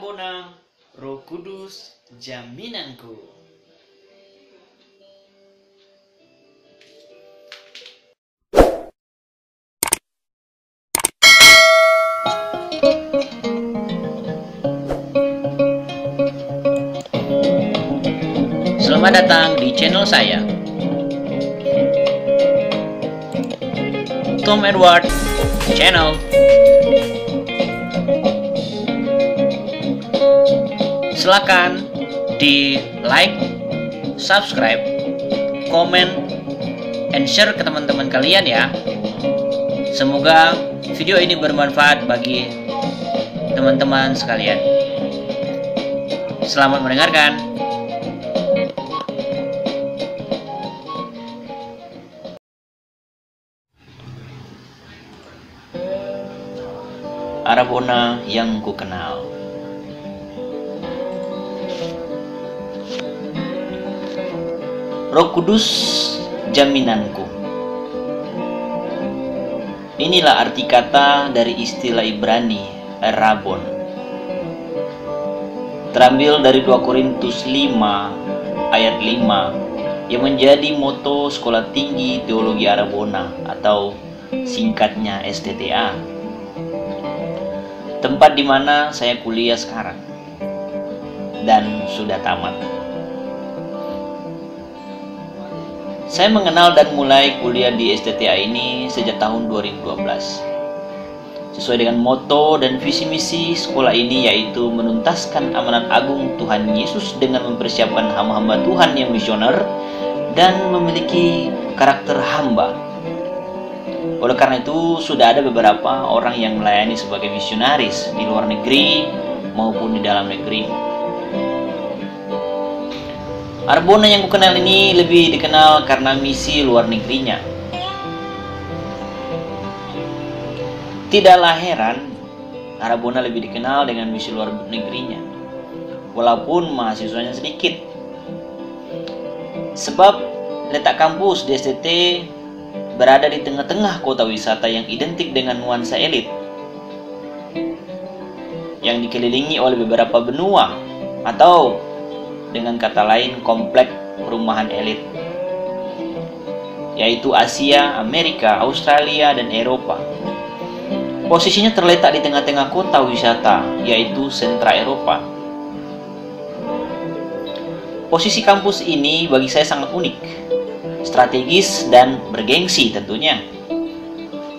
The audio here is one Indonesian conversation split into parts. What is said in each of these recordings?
Arabona, Roh Kudus, jaminanku. Selamat datang di channel saya, Tom Edward Channel. Silakan di like, subscribe, komen, and share ke teman-teman kalian ya. Semoga video ini bermanfaat bagi teman-teman sekalian. Selamat mendengarkan. Arabona yang ku kenal. Roh Kudus, jaminanku. Inilah arti kata dari istilah Ibrani, Rabon. Terambil dari 2 Korintus 5 ayat 5 yang menjadi moto Sekolah Tinggi Teologi Arabona atau singkatnya STTA. Tempat di mana saya kuliah sekarang dan sudah tamat. Saya mengenal dan mulai kuliah di STTA ini sejak tahun 2012. Sesuai dengan moto dan visi misi sekolah ini, yaitu menuntaskan amanat agung Tuhan Yesus dengan mempersiapkan hamba-hamba Tuhan yang misioner dan memiliki karakter hamba. Oleh karena itu, sudah ada beberapa orang yang melayani sebagai misionaris di luar negeri maupun di dalam negeri. Arabona yang kukenal ini lebih dikenal karena misi luar negerinya. Tidaklah heran Arabona lebih dikenal dengan misi luar negerinya, walaupun mahasiswanya sedikit. Sebab letak kampus di STT berada di tengah-tengah kota wisata yang identik dengan nuansa elit, yang dikelilingi oleh beberapa benua atau dengan kata lain komplek perumahan elit, yaitu Asia, Amerika, Australia, dan Eropa. Posisinya terletak di tengah-tengah kota wisata, yaitu sentra Eropa. Posisi kampus ini bagi saya sangat unik, strategis, dan bergengsi tentunya.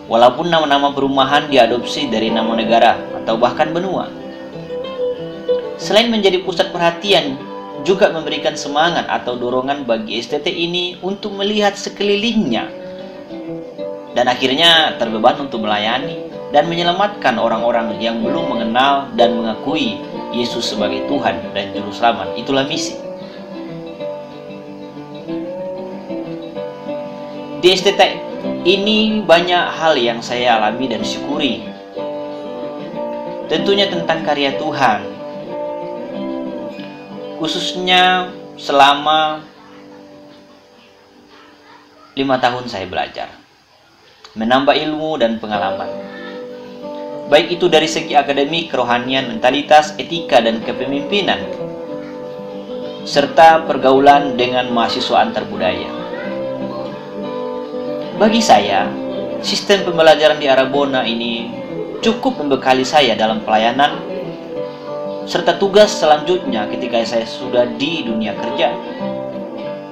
Walaupun nama-nama perumahan diadopsi dari nama negara atau bahkan benua. Selain menjadi pusat perhatian, juga memberikan semangat atau dorongan bagi STT ini untuk melihat sekelilingnya dan akhirnya terbeban untuk melayani dan menyelamatkan orang-orang yang belum mengenal dan mengakui Yesus sebagai Tuhan dan Juru Selamat. Itulah misi. Di STT ini banyak hal yang saya alami dan syukuri. Tentunya tentang karya Tuhan, khususnya selama 5 tahun saya belajar, menambah ilmu dan pengalaman, baik itu dari segi akademik, kerohanian, mentalitas, etika, dan kepemimpinan, serta pergaulan dengan mahasiswa antar budaya. Bagi saya, sistem pembelajaran di Arabona ini cukup membekali saya dalam pelayanan serta tugas selanjutnya ketika saya sudah di dunia kerja.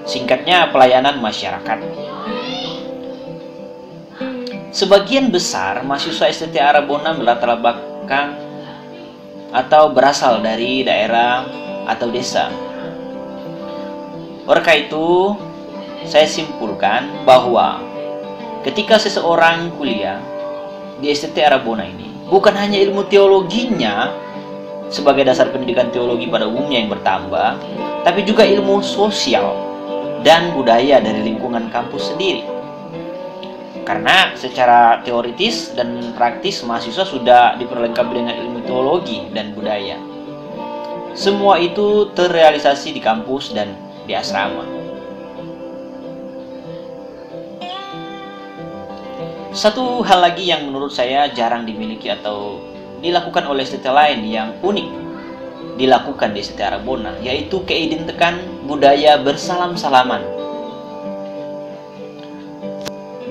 Singkatnya, pelayanan masyarakat. Sebagian besar mahasiswa STT Arabona berlatar belakang atau berasal dari daerah atau desa. Oleh karena itu, saya simpulkan bahwa ketika seseorang kuliah di STT Arabona ini, bukan hanya ilmu teologinya sebagai dasar pendidikan teologi pada umumnya yang bertambah, tapi juga ilmu sosial dan budaya dari lingkungan kampus sendiri. Karena secara teoritis dan praktis mahasiswa sudah diperlengkapi dengan ilmu teologi dan budaya. Semua itu terrealisasi di kampus dan di asrama. Satu hal lagi yang menurut saya jarang dimiliki atau dilakukan oleh STT lain yang unik dilakukan di STT Arbona, yaitu keidentikan budaya bersalam-salaman.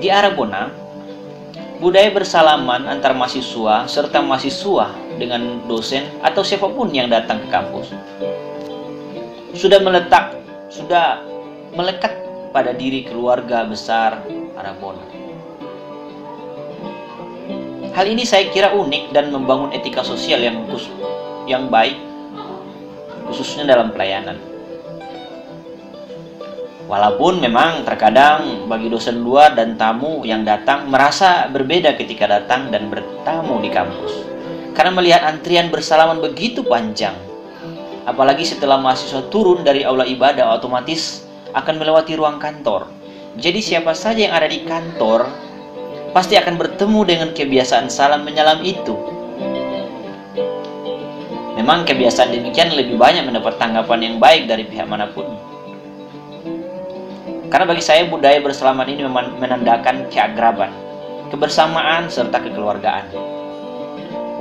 Di Arbona, budaya bersalaman antar mahasiswa serta mahasiswa dengan dosen atau siapapun yang datang ke kampus sudah melekat pada diri keluarga besar Arbona. Hal ini saya kira unik dan membangun etika sosial yang baik, khususnya dalam pelayanan. Walaupun memang terkadang bagi dosen luar dan tamu yang datang merasa berbeda ketika datang dan bertamu di kampus, karena melihat antrian bersalaman begitu panjang. Apalagi setelah mahasiswa turun dari aula ibadah, otomatis akan melewati ruang kantor. Jadi siapa saja yang ada di kantor pasti akan bertemu dengan kebiasaan salam menyalam itu. Memang kebiasaan demikian lebih banyak mendapat tanggapan yang baik dari pihak manapun. Karena bagi saya budaya bersalaman ini menandakan keakraban, kebersamaan, serta kekeluargaan.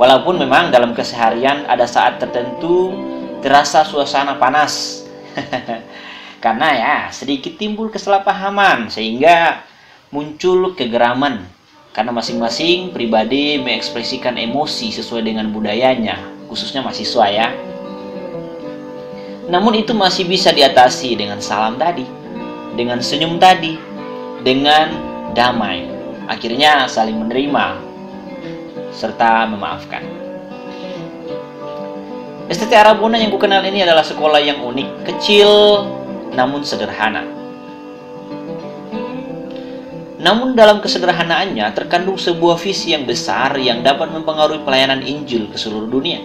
Walaupun memang dalam keseharian ada saat tertentu terasa suasana panas. Karena ya sedikit timbul kesalahpahaman sehingga muncul kegeraman. Karena masing-masing pribadi mengekspresikan emosi sesuai dengan budayanya, khususnya mahasiswa ya. Namun itu masih bisa diatasi dengan salam tadi, dengan senyum tadi, dengan damai. Akhirnya saling menerima serta memaafkan. STT Arbona yang kukenal ini adalah sekolah yang unik, kecil namun sederhana. Namun dalam kesederhanaannya terkandung sebuah visi yang besar yang dapat mempengaruhi pelayanan Injil ke seluruh dunia.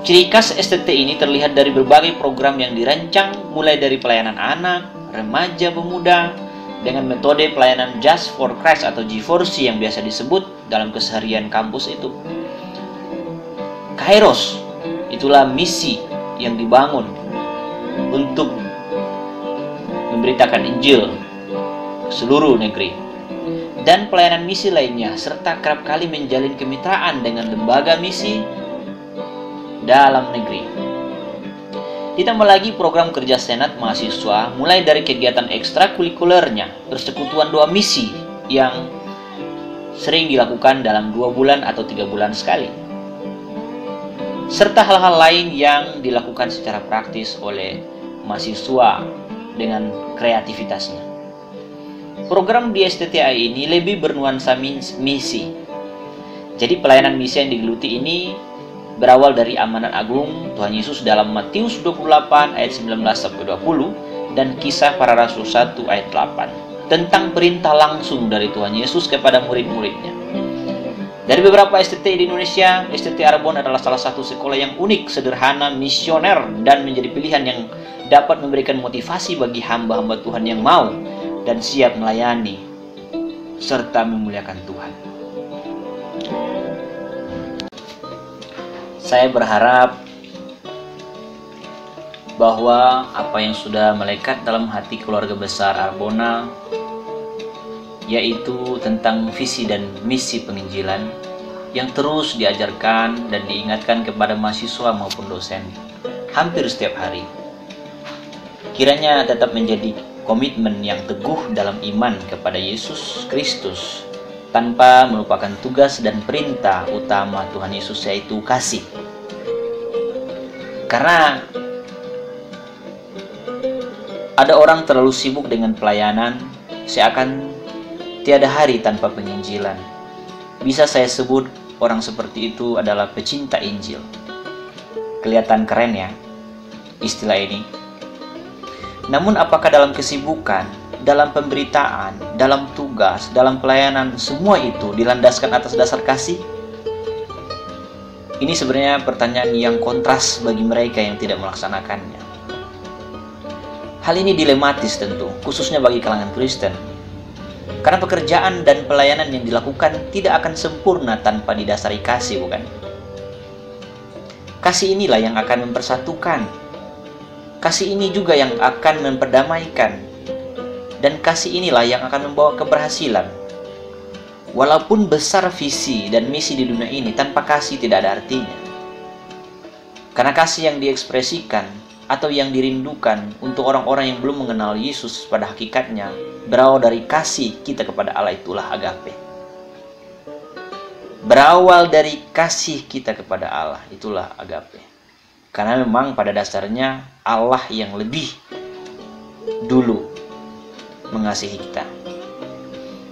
Ciri khas STT ini terlihat dari berbagai program yang dirancang, mulai dari pelayanan anak, remaja, pemuda, dengan metode pelayanan Just for Christ atau G4C yang biasa disebut dalam keseharian kampus itu. Kairos, itulah misi yang dibangun untuk memberitakan Injil ke seluruh negeri. Dan pelayanan misi lainnya, serta kerap kali menjalin kemitraan dengan lembaga misi dalam negeri. Ditambah lagi program kerja senat mahasiswa, mulai dari kegiatan ekstrakurikulernya, persekutuan doa misi yang sering dilakukan dalam 2 bulan atau 3 bulan sekali, serta hal-hal lain yang dilakukan secara praktis oleh mahasiswa dengan kreativitasnya. Program di STTA ini lebih bernuansa misi. Jadi pelayanan misi yang digeluti ini berawal dari amanat agung Tuhan Yesus dalam Matius 28 ayat 19-20 dan Kisah Para Rasul 1 ayat 8 tentang perintah langsung dari Tuhan Yesus kepada murid-muridnya. Dari beberapa STT di Indonesia, STT Arbona adalah salah satu sekolah yang unik, sederhana, misioner, dan menjadi pilihan yang dapat memberikan motivasi bagi hamba-hamba Tuhan yang mau dan siap melayani serta memuliakan Tuhan. Saya berharap bahwa apa yang sudah melekat dalam hati keluarga besar Arbona, yaitu tentang visi dan misi penginjilan yang terus diajarkan dan diingatkan kepada mahasiswa maupun dosen hampir setiap hari, kiranya tetap menjadi komitmen yang teguh dalam iman kepada Yesus Kristus tanpa melupakan tugas dan perintah utama Tuhan Yesus, yaitu kasih. Karena ada orang terlalu sibuk dengan pelayanan, seakan tiada hari tanpa penginjilan. Bisa saya sebut orang seperti itu adalah pecinta Injil. Kelihatan keren ya istilah ini. Namun apakah dalam kesibukan, dalam pemberitaan, dalam tugas, dalam pelayanan, semua itu dilandaskan atas dasar kasih? Ini sebenarnya pertanyaan yang kontras bagi mereka yang tidak melaksanakannya. Hal ini dilematis tentu, khususnya bagi kalangan Kristen. Karena pekerjaan dan pelayanan yang dilakukan tidak akan sempurna tanpa didasari kasih, bukan? Kasih inilah yang akan mempersatukan. Kasih ini juga yang akan memperdamaikan. Dan kasih inilah yang akan membawa keberhasilan. Walaupun besar visi dan misi di dunia ini, tanpa kasih tidak ada artinya. Karena kasih yang diekspresikan atau yang dirindukan untuk orang-orang yang belum mengenal Yesus pada hakikatnya berawal dari kasih kita kepada Allah, itulah agape. Berawal dari kasih kita kepada Allah, itulah agape. Karena memang pada dasarnya Allah yang lebih dulu mengasihi kita.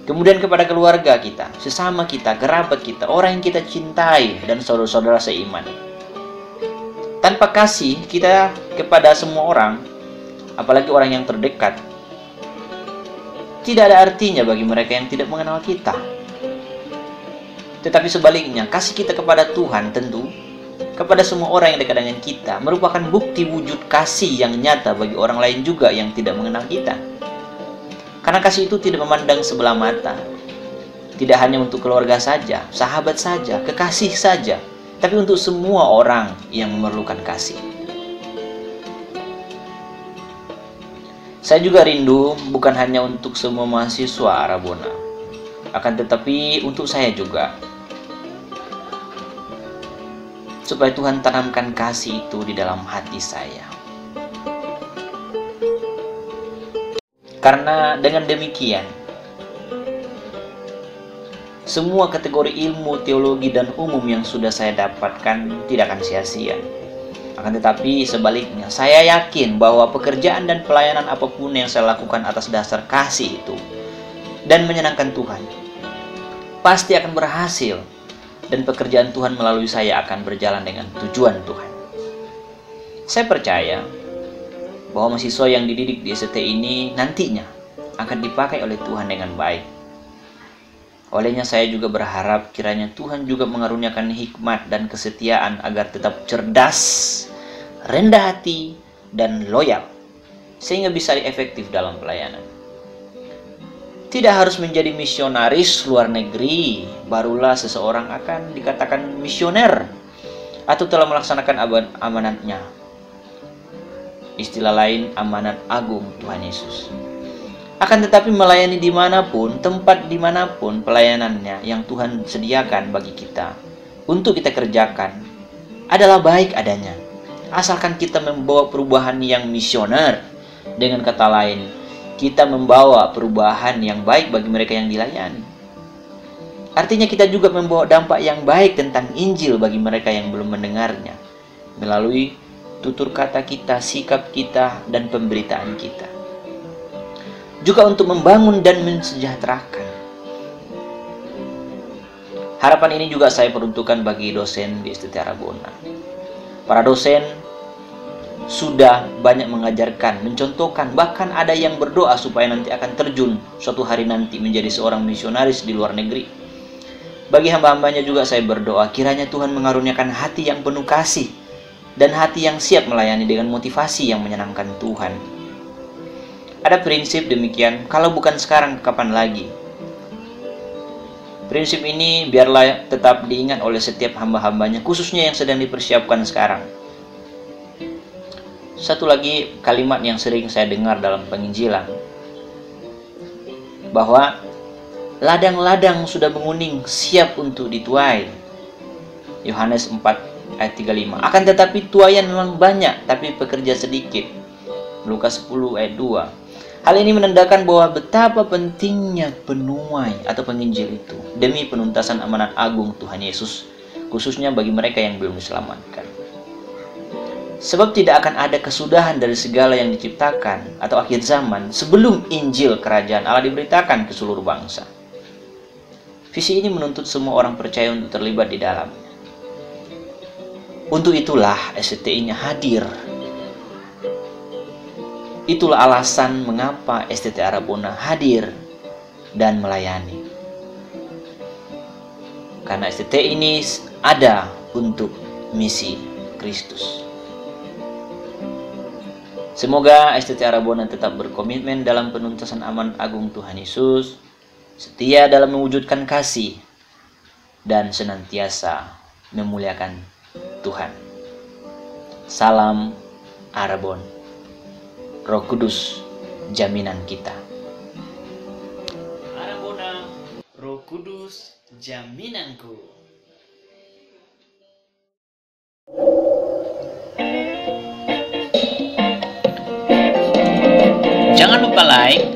Kemudian kepada keluarga kita, sesama kita, kerabat kita, orang yang kita cintai, dan saudara-saudara seiman. Tanpa kasih kita kepada semua orang, apalagi orang yang terdekat, tidak ada artinya bagi mereka yang tidak mengenal kita. Tetapi sebaliknya, kasih kita kepada Tuhan tentu kepada semua orang yang dekat dengan kita merupakan bukti wujud kasih yang nyata bagi orang lain juga yang tidak mengenal kita. Karena kasih itu tidak memandang sebelah mata. Tidak hanya untuk keluarga saja, sahabat saja, kekasih saja, tapi untuk semua orang yang memerlukan kasih. Saya juga rindu bukan hanya untuk semua mahasiswa Rabona, akan tetapi untuk saya juga. Supaya Tuhan tanamkan kasih itu di dalam hati saya. Karena dengan demikian, semua kategori ilmu, teologi, dan umum yang sudah saya dapatkan tidak akan sia-sia. Akan tetapi sebaliknya, saya yakin bahwa pekerjaan dan pelayanan apapun yang saya lakukan atas dasar kasih itu dan menyenangkan Tuhan, pasti akan berhasil. Dan pekerjaan Tuhan melalui saya akan berjalan dengan tujuan Tuhan. Saya percaya bahwa mahasiswa yang dididik di ST ini nantinya akan dipakai oleh Tuhan dengan baik. Olehnya saya juga berharap kiranya Tuhan juga mengaruniakan hikmat dan kesetiaan agar tetap cerdas, rendah hati, dan loyal, sehingga bisa efektif dalam pelayanan. Tidak harus menjadi misionaris luar negeri barulah seseorang akan dikatakan misioner atau telah melaksanakan amanatnya. Istilah lain, amanat agung Tuhan Yesus. Akan tetapi melayani dimanapun, tempat dimanapun pelayanannya yang Tuhan sediakan bagi kita untuk kita kerjakan adalah baik adanya, asalkan kita membawa perubahan yang misioner. Dengan kata lain, kita membawa perubahan yang baik bagi mereka yang dilayani. Artinya kita juga membawa dampak yang baik tentang Injil bagi mereka yang belum mendengarnya, melalui tutur kata kita, sikap kita, dan pemberitaan kita. Juga untuk membangun dan mensejahterakan. Harapan ini juga saya peruntukkan bagi dosen di STT Rabona. Para dosen sudah banyak mengajarkan, mencontohkan, bahkan ada yang berdoa supaya nanti akan terjun suatu hari nanti menjadi seorang misionaris di luar negeri. Bagi hamba-hambanya juga saya berdoa, kiranya Tuhan mengaruniakan hati yang penuh kasih dan hati yang siap melayani dengan motivasi yang menyenangkan Tuhan. Ada prinsip demikian, kalau bukan sekarang, kapan lagi? Prinsip ini biarlah tetap diingat oleh setiap hamba-hambanya, khususnya yang sedang dipersiapkan sekarang. Satu lagi kalimat yang sering saya dengar dalam penginjilan, bahwa ladang-ladang sudah menguning siap untuk dituai. Yohanes 4 ayat 35. Akan tetapi tuaian memang banyak, tapi pekerja sedikit. Lukas 10 ayat 2. Hal ini menandakan bahwa betapa pentingnya penuai atau penginjil itu demi penuntasan amanat agung Tuhan Yesus, khususnya bagi mereka yang belum diselamatkan. Sebab tidak akan ada kesudahan dari segala yang diciptakan atau akhir zaman sebelum Injil Kerajaan Allah diberitakan ke seluruh bangsa. Visi ini menuntut semua orang percaya untuk terlibat di dalamnya. Untuk itulah STT-nya hadir. Itulah alasan mengapa STT Rabona hadir dan melayani. Karena STT ini ada untuk misi Kristus. Semoga STT Rabona tetap berkomitmen dalam penuntasan amanat agung Tuhan Yesus, setia dalam mewujudkan kasih, dan senantiasa memuliakan Tuhan. Salam Arbon. Roh Kudus, jaminan kita. Arbona, Roh Kudus, jaminanku. lupa like,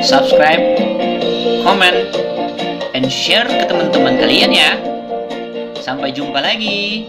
subscribe, comment, and share ke teman-teman kalian ya. Sampai jumpa lagi.